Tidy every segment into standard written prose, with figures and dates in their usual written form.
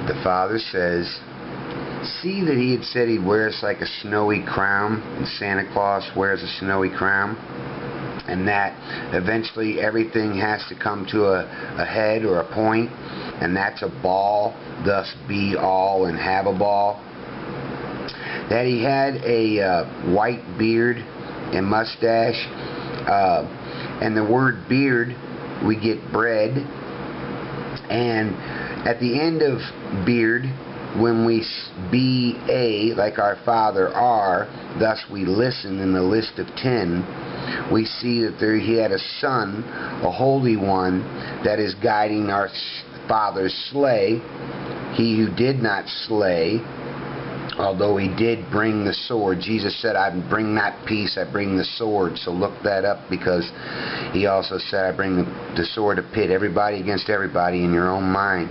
the Father says, see that he had said he'd wear us like a snowy crown, and Santa Claus wears a snowy crown, and that eventually everything has to come to a head or a point, and that's a ball, thus be all and have a ball. That he had a white beard and mustache, and the word beard, we get bread, and at the end of beard, when we B-A, like our Father R, thus we listen in the list of 10, we see that he had a son, a holy one, that is guiding our Father's sleigh. He who did not slay, although he did bring the sword. Jesus said, I bring not peace, I bring the sword. So look that up, because he also said, I bring the sword to pit everybody against everybody in your own mind.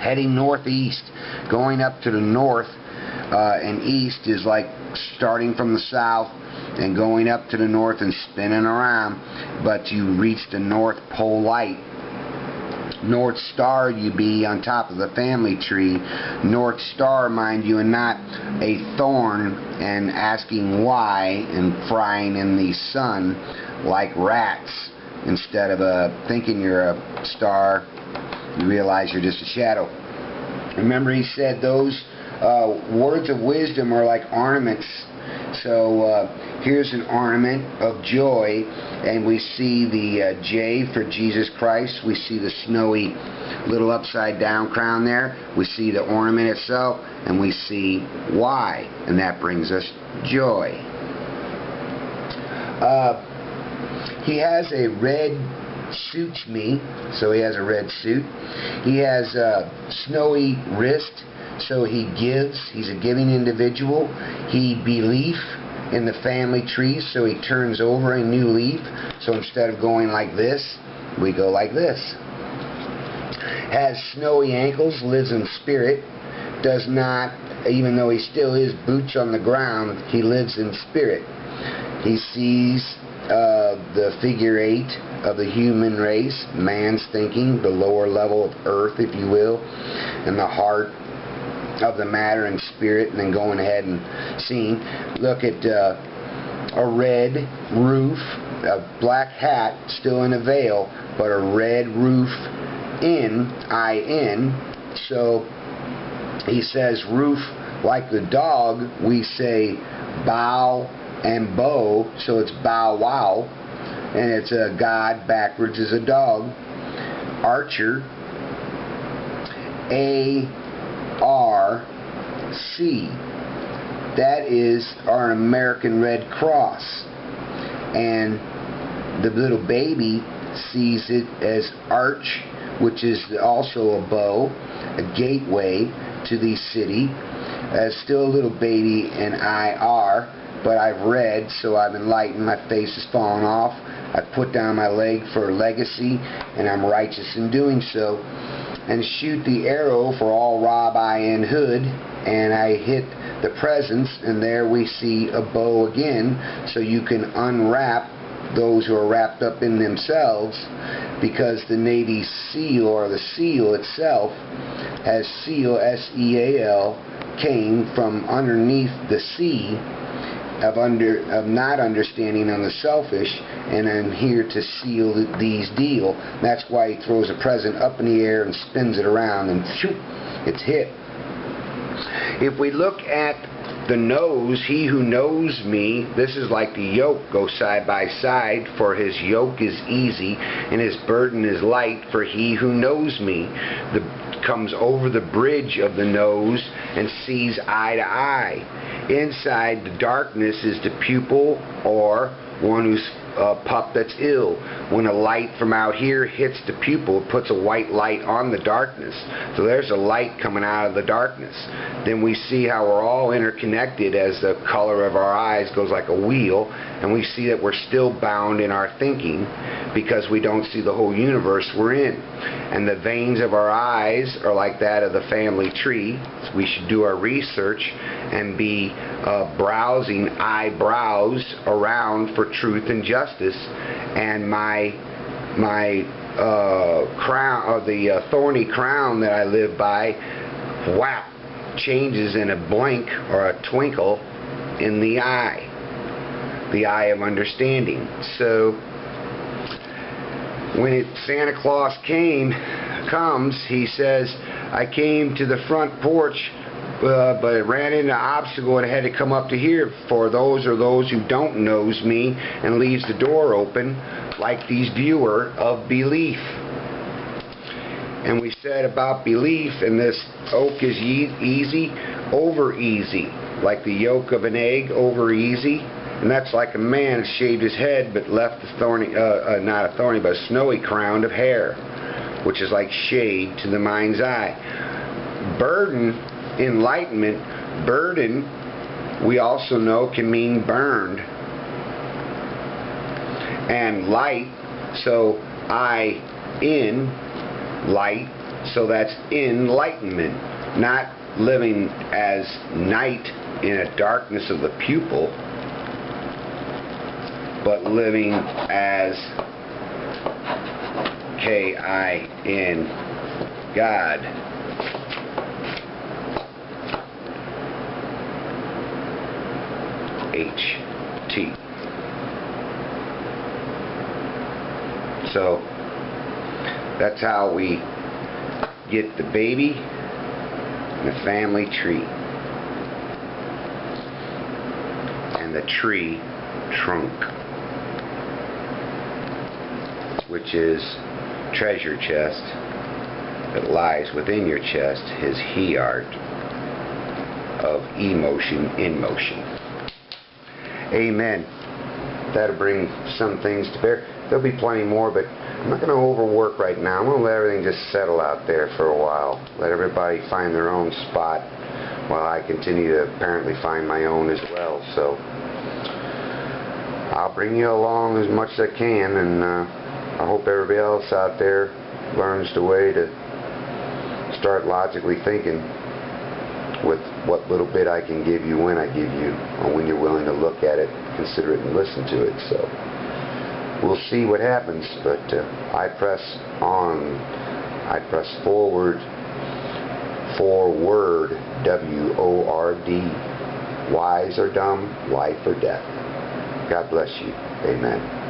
Heading northeast, going up to the north, and east is like starting from the south and going up to the north and spinning around, but you reach the North Pole light. North Star you be on top of the family tree. North Star, mind you, and not a thorn and asking why and frying in the sun like rats. Instead of thinking you're a star, you realize you're just a shadow. Remember, he said those words of wisdom are like ornaments. So here's an ornament of joy, and we see the J for Jesus Christ. We see the snowy little upside down crown there. We see the ornament itself, and we see Y, and that brings us joy. He has a red suits me, so he has a red suit. He has a snowy wrist, so he gives. He's a giving individual. He belief in the family tree, so he turns over a new leaf. So instead of going like this, we go like this. Has snowy ankles, lives in spirit, does not, even though he still is boots on the ground, he lives in spirit. He sees the figure 8 of the human race, man's thinking, the lower level of earth, if you will, and the heart of the matter and spirit, and then going ahead and seeing. Look at a red roof, a black hat, still in a veil, but a red roof in, I-N. So he says roof, like the dog, we say bow and bow, so it's bow wow, and it's a God backwards is a dog. Archer, A-R-C, that is our American Red Cross, and the little baby sees it as arch, which is also a bow, a gateway to the city, as still a little baby in I-R, but I've read, so I've enlightened, my face is falling off, I've put down my leg for legacy, and I'm righteous in doing so. And shoot the arrow for all Rob I in hood, and I hit the presence, and there we see a bow again, so you can unwrap those who are wrapped up in themselves, because the Navy SEAL, or the SEAL itself, as SEAL, S-E-A-L, came from underneath the sea of not understanding on the selfish, and I'm here to seal these deal. That's why he throws a present up in the air and spins it around, and shoot, it's hit. If we look at the nose, he who knows me, this is like the yoke, go side by side, for his yoke is easy and his burden is light, for he who knows me comes over the bridge of the nose and sees eye to eye. Inside the darkness is the pupil, or one who's a pup that's ill. When a light from out here hits the pupil, it puts a white light on the darkness. So there's a light coming out of the darkness. Then we see how we're all interconnected as the color of our eyes goes like a wheel, and we see that we're still bound in our thinking because we don't see the whole universe we're in. And the veins of our eyes are like that of the family tree. So we should do our research and be browsing eyebrows around for truth and justice. And my crown, or the thorny crown that I live by, whap, changes in a blink or a twinkle in the eye of understanding. So when Santa Claus comes, he says, I came to the front porch, but it ran into an obstacle and had to come up to here for those who don't knows me, and leaves the door open like these viewer of belief. And we said about belief, and this oak is easy, over easy, like the yolk of an egg, over easy. And that's like a man who shaved his head but left a thorny, not a thorny, but a snowy crown of hair, which is like shade to the mind's eye. Burden, enlightenment, burden, we also know can mean burned. And light, so in light, so that's enlightenment, not living as night in a darkness of the pupil, but living as K-I-N, God. H-T. So that's how we get the baby and the family tree and the tree trunk, which is treasure chest that lies within your chest, his he art of emotion in motion. Amen. That'll bring some things to bear. There'll be plenty more, but I'm not going to overwork right now. I'm going to let everything just settle out there for a while. Let everybody find their own spot while I continue to apparently find my own as well. So I'll bring you along as much as I can, and I hope everybody else out there learns the way to start logically thinking with what little bit I can give you when I give you, or when you're willing to look at it, consider it, and listen to it. So we'll see what happens, but I press on. I press forward, forward, W-O-R-D, wise or dumb, life or death. God bless you. Amen.